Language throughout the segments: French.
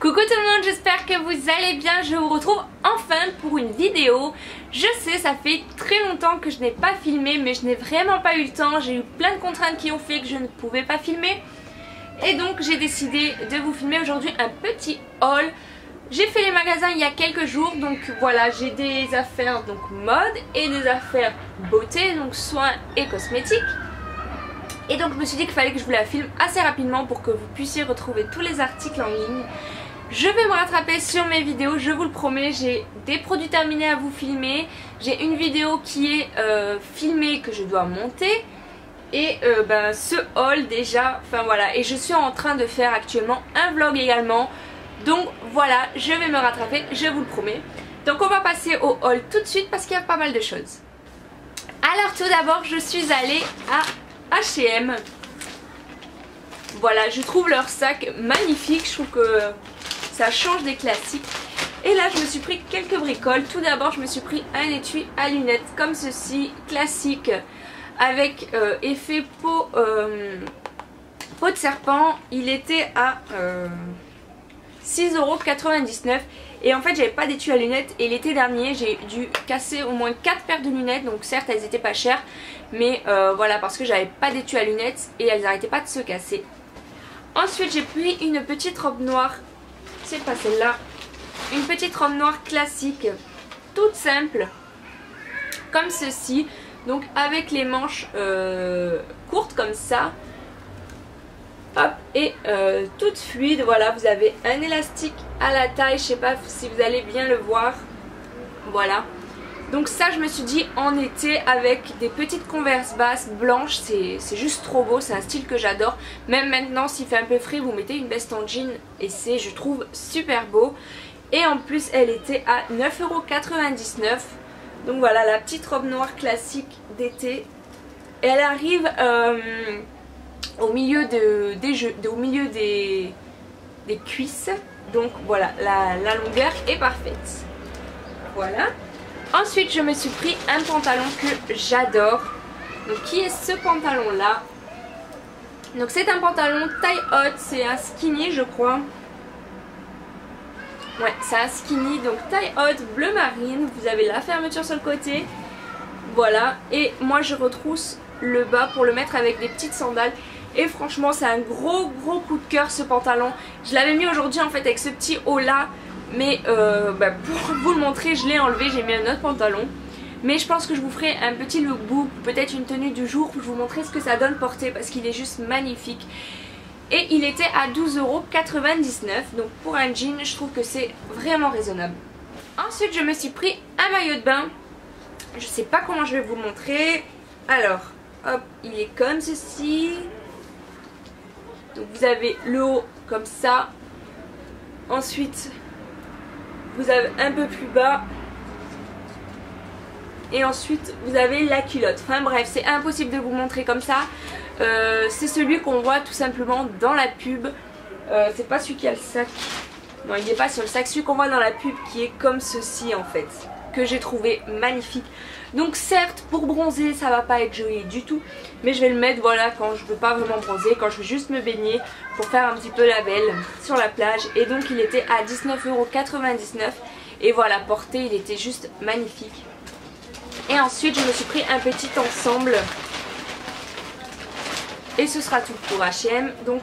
Coucou tout le monde, j'espère que vous allez bien. Je vous retrouve enfin pour une vidéo. Je sais, ça fait très longtemps que je n'ai pas filmé, mais je n'ai vraiment pas eu le temps. J'ai eu plein de contraintes qui ont fait que je ne pouvais pas filmer. Et donc j'ai décidé de vous filmer aujourd'hui un petit haul. J'ai fait les magasins il y a quelques jours, donc voilà, j'ai des affaires donc mode et des affaires beauté, donc soins et cosmétiques. Et donc je me suis dit qu'il fallait que je vous la filme assez rapidement pour que vous puissiez retrouver tous les articles en ligne. Je vais me rattraper sur mes vidéos, je vous le promets, j'ai des produits terminés à vous filmer. J'ai une vidéo qui est filmée que je dois monter. Et ce haul déjà, enfin voilà, et je suis en train de faire actuellement un vlog également. Donc voilà, je vais me rattraper, je vous le promets. Donc on va passer au haul tout de suite parce qu'il y a pas mal de choses. Alors tout d'abord, je suis allée à H&M. Voilà, je trouve leur sac magnifique, je trouve que ça change des classiques. Et là je me suis pris quelques bricoles. Tout d'abord je me suis pris un étui à lunettes comme ceci, classique, avec effet peau de serpent. Il était à 6,99 € et en fait j'avais pas d'étui à lunettes et l'été dernier j'ai dû casser au moins 4 paires de lunettes. Donc certes elles étaient pas chères, mais voilà, parce que j'avais pas d'étui à lunettes et elles n'arrêtaient pas de se casser. Ensuite j'ai pris une petite robe noire, c'est pas celle-là, une petite robe noire classique, toute simple, comme ceci, donc avec les manches courtes comme ça. Hop, et toute fluide. Voilà, vous avez un élastique à la taille, je sais pas si vous allez bien le voir. Voilà, donc ça je me suis dit en été avec des petites converses basses blanches, c'est juste trop beau, c'est un style que j'adore. Même maintenant s'il fait un peu frais, vous mettez une veste en jean et c'est, je trouve, super beau. Et en plus elle était à 9,99 €. Donc voilà, la petite robe noire classique d'été. Elle arrive au milieu des cuisses. Donc voilà, la longueur est parfaite. Voilà. Ensuite je me suis pris un pantalon que j'adore. Donc qui est ce pantalon là? Donc c'est un pantalon taille haute, c'est un skinny je crois. Ouais, c'est un skinny, donc taille haute, bleu marine. Vous avez la fermeture sur le côté. Voilà, et moi je retrousse le bas pour le mettre avec des petites sandales. Et franchement c'est un gros coup de cœur ce pantalon. Je l'avais mis aujourd'hui en fait avec ce petit haut là, mais pour vous le montrer je l'ai enlevé, j'ai mis un autre pantalon. Mais je pense que je vous ferai un petit lookbook, peut-être une tenue du jour pour vous montrer ce que ça donne porté, parce qu'il est juste magnifique. Et il était à 12,99 €, donc pour un jean je trouve que c'est vraiment raisonnable. Ensuite je me suis pris un maillot de bain. Je sais pas comment je vais vous montrer. Alors hop, il est comme ceci. Donc vous avez le haut comme ça. Ensuite vous avez un peu plus bas. Et ensuite vous avez la culotte. Enfin bref, c'est impossible de vous montrer comme ça. C'est celui qu'on voit tout simplement dans la pub. C'est pas celui qui a le sac. Non, il n'est pas sur le sac. Celui qu'on voit dans la pub qui est comme ceci en fait, que j'ai trouvé magnifique. Donc certes pour bronzer ça va pas être joli du tout, mais je vais le mettre voilà quand je veux pas vraiment bronzer, quand je veux juste me baigner pour faire un petit peu la belle sur la plage. Et donc il était à 19,99 € et voilà, porté il était juste magnifique. Et ensuite je me suis pris un petit ensemble et ce sera tout pour H&M. Donc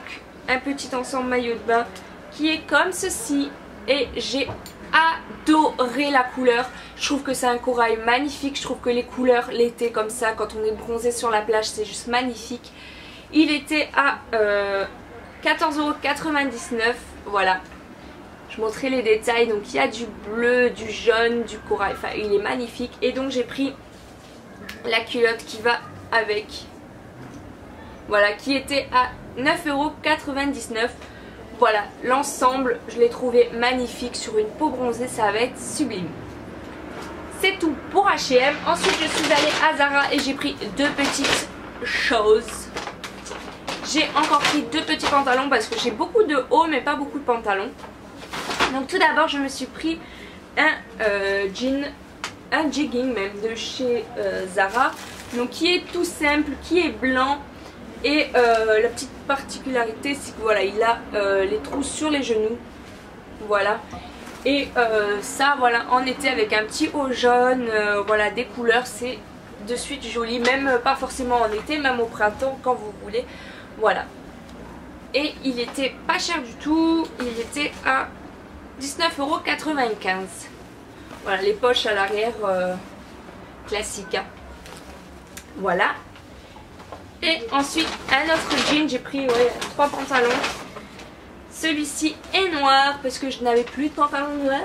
un petit ensemble maillot de bain qui est comme ceci et j'ai adoré la couleur. Je trouve que c'est un corail magnifique. Je trouve que les couleurs l'été comme ça quand on est bronzé sur la plage c'est juste magnifique. Il était à 14,99 €. Voilà, je montrerai les détails. Donc il y a du bleu, du jaune, du corail, enfin il est magnifique. Et donc j'ai pris la culotte qui va avec. Voilà, qui était à 9,99 €. Voilà, l'ensemble je l'ai trouvé magnifique. Sur une peau bronzée ça va être sublime. C'est tout pour H&M. Ensuite je suis allée à Zara et j'ai pris deux petites choses. J'ai encore pris deux petits pantalons parce que j'ai beaucoup de hauts mais pas beaucoup de pantalons. Donc tout d'abord je me suis pris un jean, un jegging même de chez Zara. Donc qui est tout simple, qui est blanc. Et la petite particularité c'est que voilà, il a les trous sur les genoux. Voilà. Et ça voilà en été avec un petit haut jaune, voilà des couleurs, c'est de suite joli, même pas forcément en été, même au printemps quand vous voulez. Voilà. Et il était pas cher du tout, il était à 19,95 €. Voilà, les poches à l'arrière classiques. Hein. Voilà. Et ensuite un autre jean, j'ai pris 3 pantalons. Celui-ci est noir parce que je n'avais plus de pantalon noir.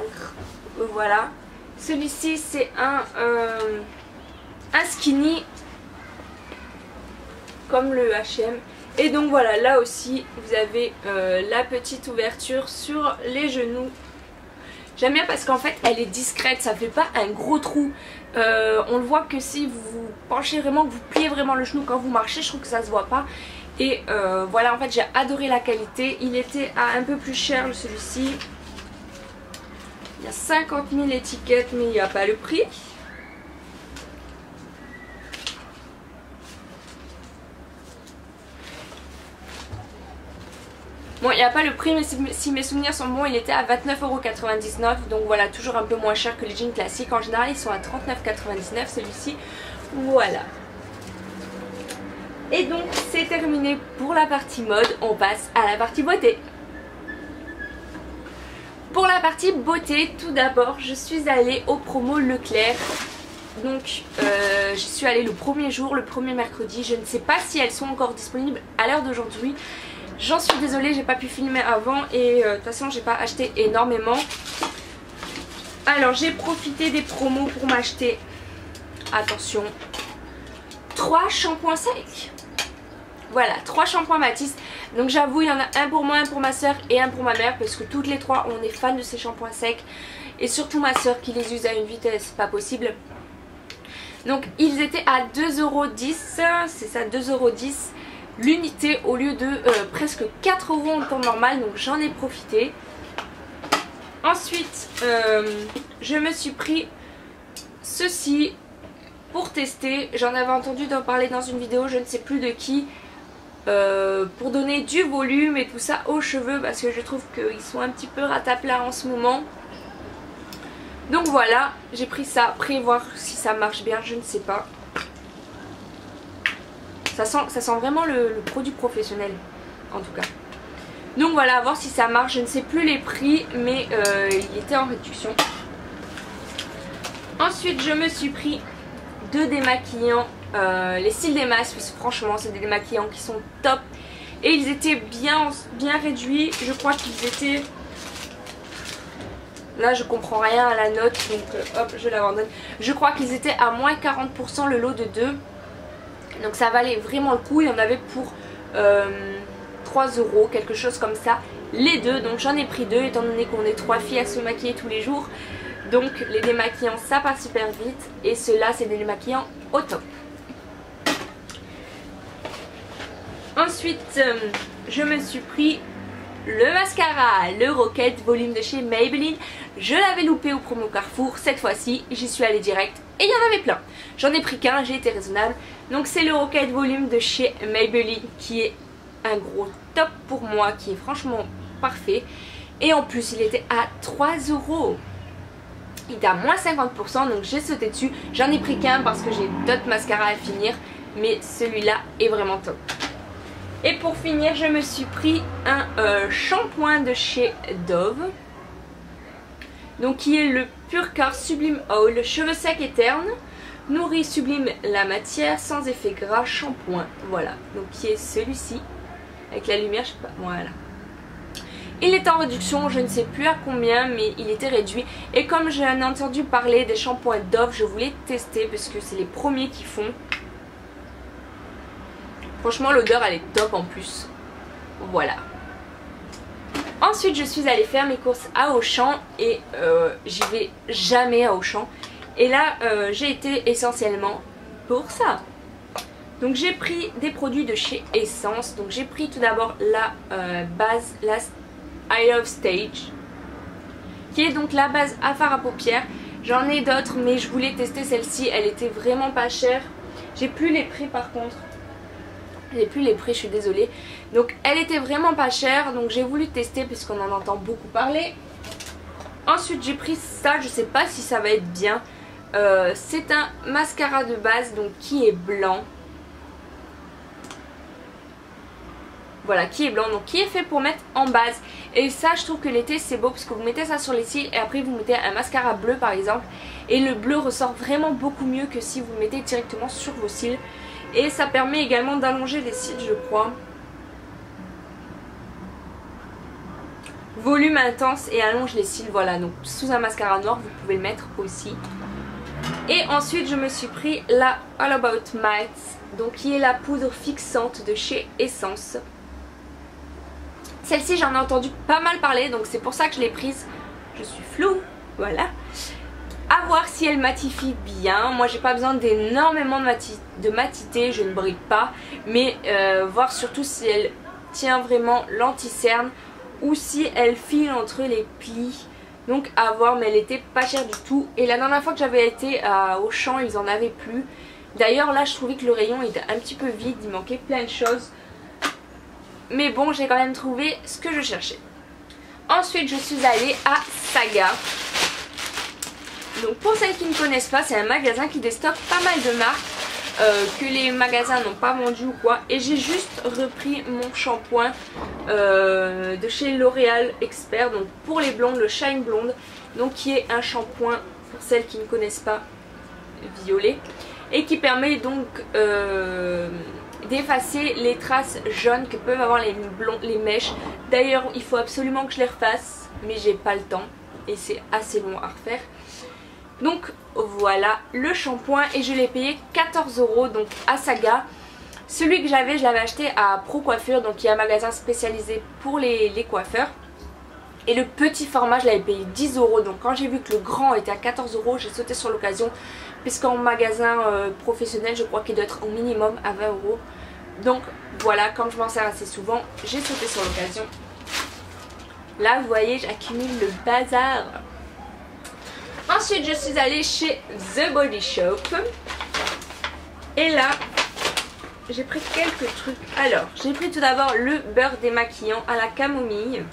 Voilà. Celui-ci c'est un skinny comme le H&M. Et donc voilà, là aussi vous avez la petite ouverture sur les genoux. J'aime bien parce qu'en fait elle est discrète, ça fait pas un gros trou. On le voit que si vous vous penchez vraiment, que vous pliez vraiment le genou quand vous marchez, je trouve que ça se voit pas. Et voilà, en fait j'ai adoré la qualité. Il était à un peu plus cher celui-ci. Il y a 50 000 étiquettes mais il n'y a pas le prix. Bon, il n'y a pas le prix, mais si mes souvenirs sont bons, il était à 29,99 €. Donc voilà, toujours un peu moins cher que les jeans classiques. En général, ils sont à 39,99 € celui-ci. Voilà. Et donc, c'est terminé pour la partie mode. On passe à la partie beauté. Pour la partie beauté, tout d'abord, je suis allée au promo Leclerc. Donc, je suis allée le premier jour, le premier mercredi. Je ne sais pas si elles sont encore disponibles à l'heure d'aujourd'hui. J'en suis désolée, j'ai pas pu filmer avant et de toute façon j'ai pas acheté énormément. Alors j'ai profité des promos pour m'acheter, attention, 3 shampoings secs. Voilà, 3 shampoings Matisse. Donc j'avoue il y en a un pour moi, un pour ma soeur et un pour ma mère parce que toutes les 3 on est fans de ces shampoings secs. Et surtout ma soeur qui les use à une vitesse pas possible. Donc ils étaient à 2,10 €, c'est ça, 2,10 € l'unité au lieu de presque 4 € en temps normal, donc j'en ai profité. Ensuite je me suis pris ceci pour tester, j'en avais entendu d'en parler dans une vidéo, je ne sais plus de qui, pour donner du volume et tout ça aux cheveux parce que je trouve qu'ils sont un petit peu rataplas en ce moment. Donc voilà, j'ai pris ça, après voir si ça marche bien, je ne sais pas. Ça sent vraiment le produit professionnel en tout cas. Donc voilà, à voir si ça marche. Je ne sais plus les prix mais il était en réduction. Ensuite je me suis pris 2 démaquillants, les Styles des Masses. Franchement c'est des démaquillants qui sont top. Et ils étaient bien réduits. Je crois qu'ils étaient... Là je comprends rien à la note donc hop je l'abandonne. Je crois qu'ils étaient à moins 40% le lot de 2. Donc ça valait vraiment le coup, il y en avait pour 3 €, quelque chose comme ça, les 2. Donc j'en ai pris 2 étant donné qu'on est 3 filles à se maquiller tous les jours. Donc les démaquillants ça passe super vite et ceux-là c'est des démaquillants au top. Ensuite je me suis pris le mascara, le Rocket Volume de chez Maybelline. Je l'avais loupé au promo Carrefour, cette fois-ci j'y suis allée direct et il y en avait plein. J'en ai pris qu'un, j'ai été raisonnable. Donc c'est le Rocket Volume de chez Maybelline qui est un gros top pour moi, qui est franchement parfait. Et en plus il était à 3 €. Il était à moins 50% donc j'ai sauté dessus. J'en ai pris qu'un parce que j'ai d'autres mascaras à finir, mais celui-là est vraiment top. Et pour finir je me suis pris un shampoing de chez Dove. Donc qui est le Purcar Sublime Oil, cheveux secs et ternes, nourrit, sublime la matière, sans effet gras, shampoing. Voilà, donc qui est celui-ci, avec la lumière, je sais pas, voilà. Il est en réduction, je ne sais plus à combien, mais il était réduit. Et comme j'en ai entendu parler des shampoings Dove, je voulais tester parce que c'est les premiers qui font. Franchement l'odeur elle est top en plus. Voilà. Ensuite je suis allée faire mes courses à Auchan et j'y vais jamais à Auchan. Et là j'ai été essentiellement pour ça. Donc j'ai pris des produits de chez Essence. Donc j'ai pris tout d'abord la base, la I Love Stage, qui est donc la base à fard à paupières. J'en ai d'autres mais je voulais tester celle-ci, elle était vraiment pas chère. J'ai plus les prix par contre. J'ai plus les prix, je suis désolée. Donc elle était vraiment pas chère, donc j'ai voulu tester puisqu'on en entend beaucoup parler. Ensuite j'ai pris ça, je sais pas si ça va être bien. C'est un mascara de base donc qui est blanc. Voilà, qui est blanc, donc qui est fait pour mettre en base. Et ça je trouve que l'été c'est beau parce que vous mettez ça sur les cils et après vous mettez un mascara bleu par exemple. Et le bleu ressort vraiment beaucoup mieux que si vous le mettez directement sur vos cils. Et ça permet également d'allonger les cils je crois. Volume intense et allonge les cils, voilà, donc sous un mascara noir vous pouvez le mettre aussi. Et ensuite je me suis pris la All About Matte, donc qui est la poudre fixante de chez Essence. Celle-ci j'en ai entendu pas mal parler donc c'est pour ça que je l'ai prise. Je suis floue, voilà. À voir si elle matifie bien. Moi j'ai pas besoin d'énormément de matité, je ne brille pas. Mais voir surtout si elle tient vraiment l'anti-cerne ou si elle file entre les plis. Donc à voir, mais elle était pas chère du tout. Et la dernière fois que j'avais été à Auchan ils en avaient plus. D'ailleurs là je trouvais que le rayon était un petit peu vide, il manquait plein de choses. Mais bon, j'ai quand même trouvé ce que je cherchais. Ensuite je suis allée à Saga. Donc pour celles qui ne connaissent pas, c'est un magasin qui déstocke pas mal de marques que les magasins n'ont pas vendu ou quoi. Et j'ai juste repris mon shampoing de chez L'Oréal Expert, donc pour les blondes, le Shine Blonde, donc qui est un shampoing pour celles qui ne connaissent pas, violet, et qui permet donc d'effacer les traces jaunes que peuvent avoir les mèches. D'ailleurs il faut absolument que je les refasse, mais j'ai pas le temps et c'est assez long à refaire. Donc voilà le shampoing et je l'ai payé 14 € donc à Saga. Celui que j'avais, je l'avais acheté à Pro Coiffure, donc il y a un magasin spécialisé pour les coiffeurs. Et le petit format je l'avais payé 10 €, donc quand j'ai vu que le grand était à 14 €, j'ai sauté sur l'occasion. Puisqu'en magasin professionnel je crois qu'il doit être au minimum à 20 €. Donc voilà, comme je m'en sers assez souvent, j'ai sauté sur l'occasion. Là vous voyez, j'accumule le bazar. Ensuite je suis allée chez The Body Shop. Et là j'ai pris quelques trucs. Alors j'ai pris tout d'abord le beurre démaquillant à la camomille.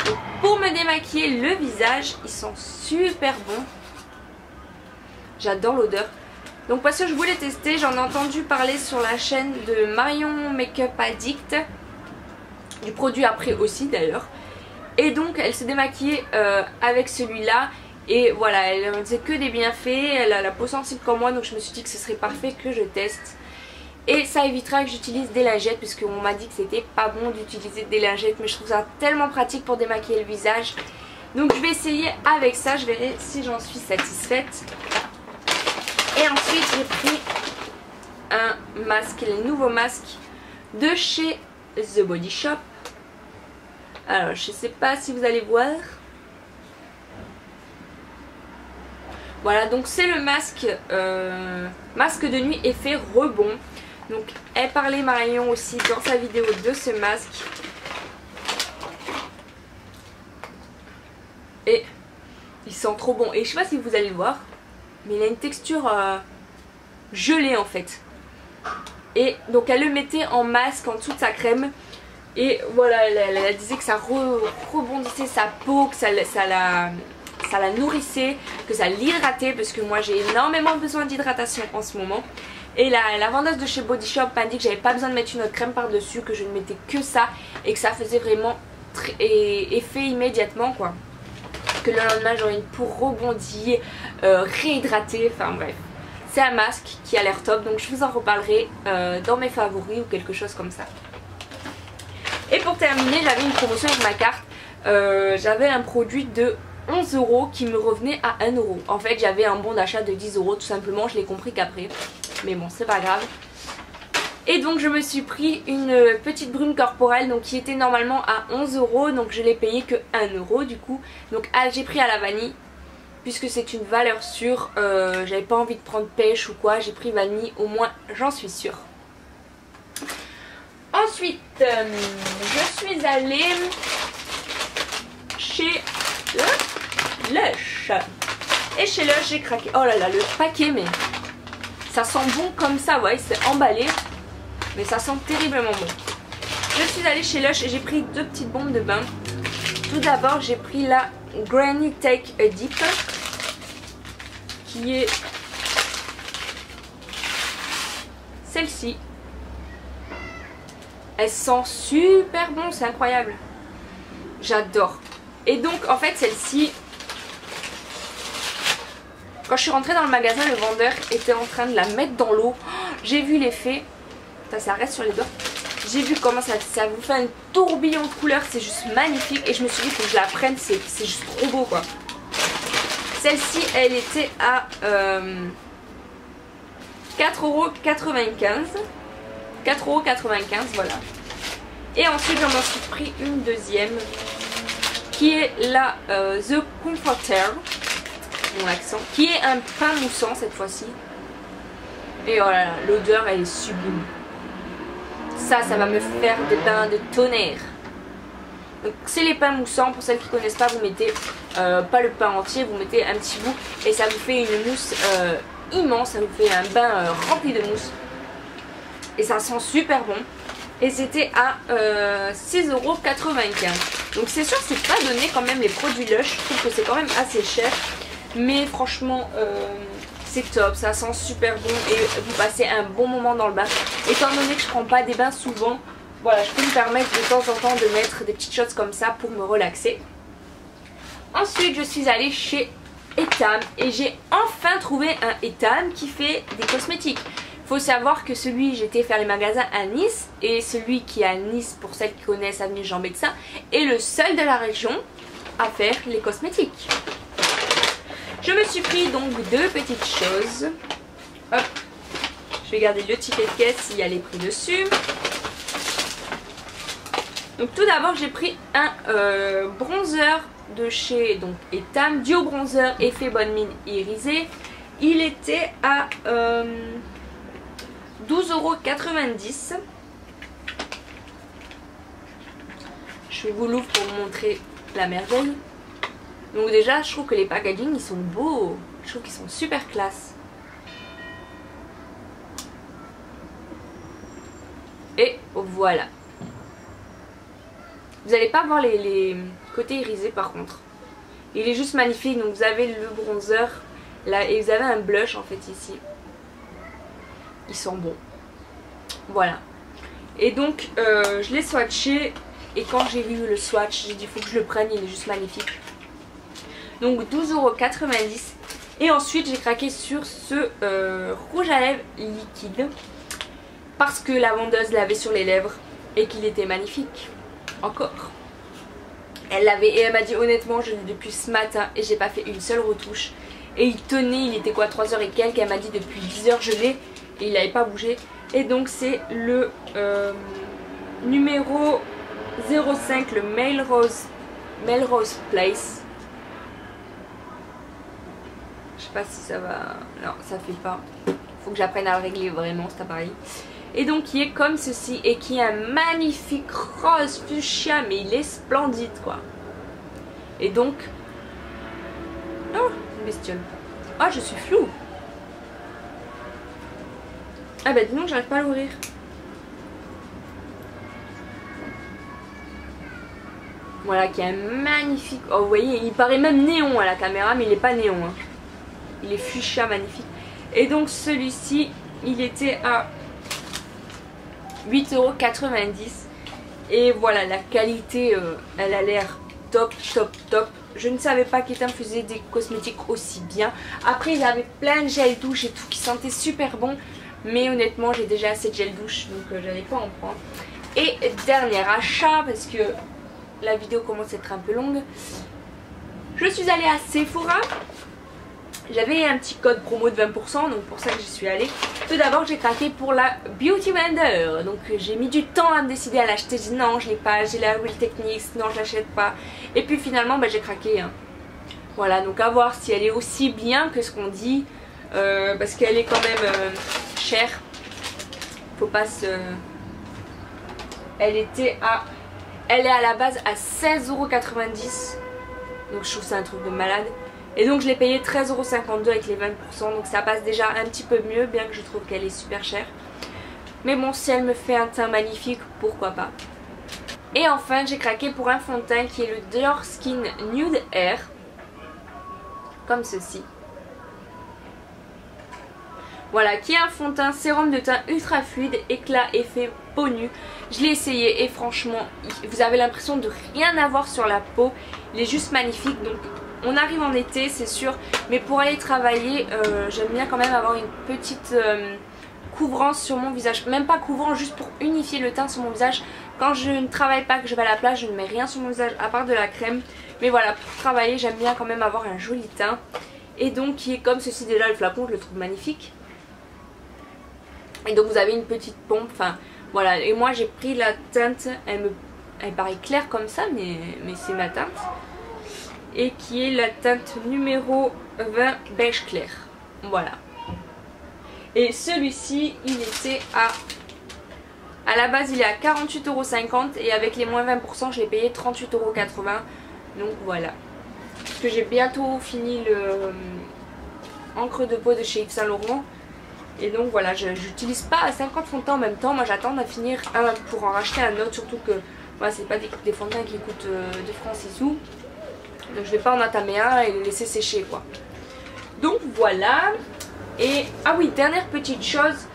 Donc, pour me démaquiller le visage, ils sont super bons. J'adore l'odeur. Donc parce que je voulais tester, j'en ai entendu parler sur la chaîne de Marion Makeup Addict. Du produit après aussi d'ailleurs. Et donc elle s'est démaquillée avec celui-là. Et voilà, elle ne disait que des bienfaits. Elle a la peau sensible comme moi, donc je me suis dit que ce serait parfait que je teste. Et ça évitera que j'utilise des lingettes, puisqu'on m'a dit que c'était pas bon d'utiliser des lingettes. Mais je trouve ça tellement pratique pour démaquiller le visage. Donc je vais essayer avec ça, je verrai si j'en suis satisfaite. Et ensuite j'ai pris un masque, les nouveaux masques de chez The Body Shop. Alors je sais pas si vous allez voir. Voilà, donc c'est le masque masque de nuit effet rebond. Donc elle parlait Marion aussi dans sa vidéo de ce masque. Et il sent trop bon. Et je sais pas si vous allez le voir, mais il a une texture gelée en fait. Et donc elle le mettait en masque en dessous de sa crème. Et voilà, elle disait que ça rebondissait sa peau, que ça la nourrissait, que ça l'hydratait, parce que moi j'ai énormément besoin d'hydratation en ce moment. Et la vendeuse de chez Body Shop m'a dit que j'avais pas besoin de mettre une autre crème par dessus, que je ne mettais que ça et que ça faisait vraiment effet immédiatement quoi. Que le lendemain j'aurais une peau rebondie, réhydratée, enfin bref. C'est un masque qui a l'air top, donc je vous en reparlerai dans mes favoris ou quelque chose comme ça. Et pour terminer, j'avais une promotion avec ma carte. J'avais un produit de 11 € qui me revenait à 1 €. En fait j'avais un bon d'achat de 10 € tout simplement, je l'ai compris qu'après. Mais bon, c'est pas grave. Et donc je me suis pris une petite brume corporelle donc qui était normalement à 11 €. Donc je l'ai payé que 1 € du coup. Donc j'ai pris à la vanille puisque c'est une valeur sûre. J'avais pas envie de prendre pêche ou quoi. J'ai pris vanille, au moins j'en suis sûre. Ensuite je suis allée chez Lush. Et chez Lush j'ai craqué. Oh là là, le paquet, mais ça sent bon comme ça, ouais, c'est emballé. Mais ça sent terriblement bon. Je suis allée chez Lush et j'ai pris 2 petites bombes de bain. Tout d'abord j'ai pris la Granny Take a Dip qui est celle-ci. Elle sent super bon, c'est incroyable. J'adore. Et donc en fait celle-ci, quand je suis rentrée dans le magasin, le vendeur était en train de la mettre dans l'eau. J'ai vu l'effet. Ça reste sur les doigts. J'ai vu comment ça vous fait un tourbillon de couleurs. C'est juste magnifique. Et je me suis dit qu'il faut que je la prenne. C'est juste trop beau quoi. Celle-ci, elle était à 4,95 €. 4,95 €, voilà. Et ensuite j'en ai pris une deuxième qui est la The Comforter, mon accent, qui est un pain moussant cette fois-ci. Et voilà, l'odeur elle est sublime. Ça va me faire des pains de tonnerre. Donc c'est les pains moussants, pour celles qui ne connaissent pas, vous mettez pas le pain entier, vous mettez un petit bout et ça vous fait une mousse immense, ça vous fait un bain rempli de mousse. Et ça sent super bon. Et c'était à 6,95 €. Donc c'est sûr que c'est pas donné quand même les produits Lush. Je trouve que c'est quand même assez cher. Mais franchement c'est top, ça sent super bon et vous passez un bon moment dans le bain. Étant donné que je prends pas des bains souvent, voilà, je peux me permettre de temps en temps de mettre des petites choses comme ça pour me relaxer. Ensuite je suis allée chez Etam et j'ai enfin trouvé un Etam qui fait des cosmétiques. Faut savoir que celui, j'étais faire les magasins à Nice, et celui qui est à Nice, pour celles qui connaissent avenue Jean Bexin, est le seul de la région à faire les cosmétiques. Je me suis pris donc deux petites choses. Hop, je vais garder le ticket de caisse s'il y a les prix dessus. Donc tout d'abord j'ai pris un bronzer de chez donc Etam, Duo Bronzer Effet Bonne Mine Irisé. Il était à 12,90 €. Je vous l'ouvre pour vous montrer la merveille. Donc déjà je trouve que les packaging ils sont beaux. Je trouve qu'ils sont super classe. Et voilà. Vous n'allez pas voir les côtés irisés par contre. Il est juste magnifique. Donc vous avez le bronzer là et vous avez un blush en fait ici. Ils sont bons. Voilà. Et donc je l'ai swatché. Et quand j'ai vu le swatch, j'ai dit faut que je le prenne, il est juste magnifique. Donc 12,90 €. Et ensuite j'ai craqué sur ce rouge à lèvres liquide. Parce que la vendeuse l'avait sur les lèvres. Et qu'il était magnifique. Encore. Elle l'avait et elle m'a dit honnêtement je l'ai depuis ce matin et j'ai pas fait une seule retouche. Et il tenait, il était quoi 3 h et quelques. Elle m'a dit depuis 10 h je l'ai. Et il n'avait pas bougé. Et donc c'est le numéro 05, le Melrose Place. Je sais pas si ça va... Non, ça fait pas. Faut que j'apprenne à le régler vraiment cet appareil. Et donc qui est comme ceci et qui est un magnifique rose fuchsia, mais il est splendide quoi. Et donc... Oh, une bestiole. Ah, je suis floue. Ah bah dis donc, j'arrive pas à l'ouvrir. Voilà, qui est un magnifique... Oh, vous voyez, il paraît même néon à la caméra, mais il n'est pas néon. Hein. Il est fuchsia, magnifique. Et donc celui-ci, il était à 8,90 €. Et voilà, la qualité, elle a l'air top, top, top. Je ne savais pas qu'Etam faisait des cosmétiques aussi bien. Après, il avait plein de gel douche et tout qui sentait super bon. Mais honnêtement, j'ai déjà assez de gel douche, donc j'allais pas en prendre. Et dernier achat, parce que la vidéo commence à être un peu longue. Je suis allée à Sephora. J'avais un petit code promo de 20%, donc pour ça que j'y suis allée. Tout d'abord j'ai craqué pour la Beauty Blender. Donc j'ai mis du temps à me décider à l'acheter. J'ai dit non je l'ai pas, j'ai la Real Techniques, non je l'achète pas. Et puis finalement bah, j'ai craqué. Hein. Voilà, donc à voir si elle est aussi bien que ce qu'on dit. Parce qu'elle est quand même chère. Faut pas se... Elle est à la base à 16,90 €. Donc je trouve ça un truc de malade. Et donc je l'ai payé 13,52 € avec les 20%. Donc ça passe déjà un petit peu mieux, bien que je trouve qu'elle est super chère. Mais bon, si elle me fait un teint magnifique, pourquoi pas. Et enfin j'ai craqué pour un fond de teint qui est le Dior Skin Nude Air, comme ceci. Voilà, qui est un fond de teint sérum de teint ultra fluide, éclat, effet peau nue. Je l'ai essayé et franchement, vous avez l'impression de rien avoir sur la peau. Il est juste magnifique. Donc on arrive en été, c'est sûr. Mais pour aller travailler, j'aime bien quand même avoir une petite couvrance sur mon visage. Même pas couvrant, juste pour unifier le teint sur mon visage. Quand je ne travaille pas, que je vais à la plage, je ne mets rien sur mon visage à part de la crème. Mais voilà, pour travailler, j'aime bien quand même avoir un joli teint. Et donc qui est comme ceci. Déjà le flacon, je le trouve magnifique. Et donc vous avez une petite pompe, enfin voilà. Et moi j'ai pris la teinte, elle paraît claire comme ça, mais c'est ma teinte. Et qui est la teinte numéro 20 beige clair. Voilà. Et celui-ci, il était à la base il est à 48,50 € et avec les moins 20% je l'ai payé 38,80 €. Donc voilà. Parce que j'ai bientôt fini le encre de peau de chez Yves Saint Laurent. Et donc voilà, j'utilise pas 50 fonds de teint en même temps. Moi j'attends d'en finir un pour en racheter un autre. Surtout que voilà, c'est pas des fonds de teint qui coûtent 2 francs 6 sous. Donc je vais pas en entamer un et le laisser sécher quoi. Donc voilà. Et ah oui, dernière petite chose.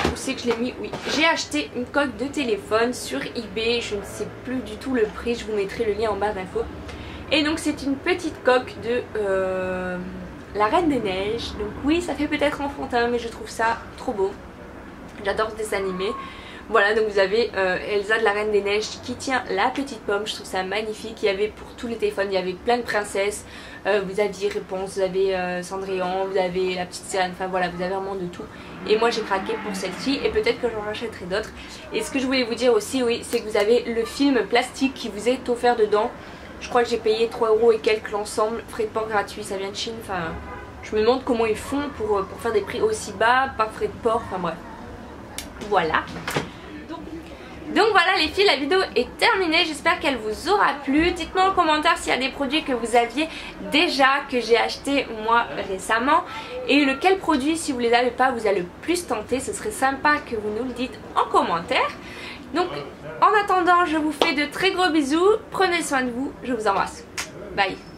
Où c'est que je l'ai mis? Oui, j'ai acheté une coque de téléphone sur eBay. Je ne sais plus du tout le prix. Je vous mettrai le lien en barre d'infos. Et donc c'est une petite coque de... La Reine des Neiges. Donc oui, ça fait peut-être enfantin, mais je trouve ça trop beau. J'adore ce dessin animé. Voilà, donc vous avez Elsa de la Reine des Neiges qui tient la petite pomme. Je trouve ça magnifique. Il y avait pour tous les téléphones, il y avait plein de princesses. Vous aviez Réponse, vous avez Cendrillon, vous avez la petite sirène. Enfin voilà, vous avez vraiment de tout. Et moi j'ai craqué pour celle-ci et peut-être que j'en rachèterai d'autres. Et ce que je voulais vous dire aussi, oui, c'est que vous avez le film plastique qui vous est offert dedans. Je crois que j'ai payé 3 € et quelques l'ensemble, frais de port gratuits, ça vient de Chine, enfin je me demande comment ils font pour faire des prix aussi bas, pas frais de port, enfin bref. Voilà. Donc voilà les filles, la vidéo est terminée, j'espère qu'elle vous aura plu. Dites-moi en commentaire s'il y a des produits que vous aviez déjà, que j'ai acheté moi récemment. Et lequel produit, si vous les avez pas, vous a le plus tenté. Ce serait sympa que vous nous le dites en commentaire. Donc en attendant, je vous fais de très gros bisous, prenez soin de vous, je vous embrasse. Bye.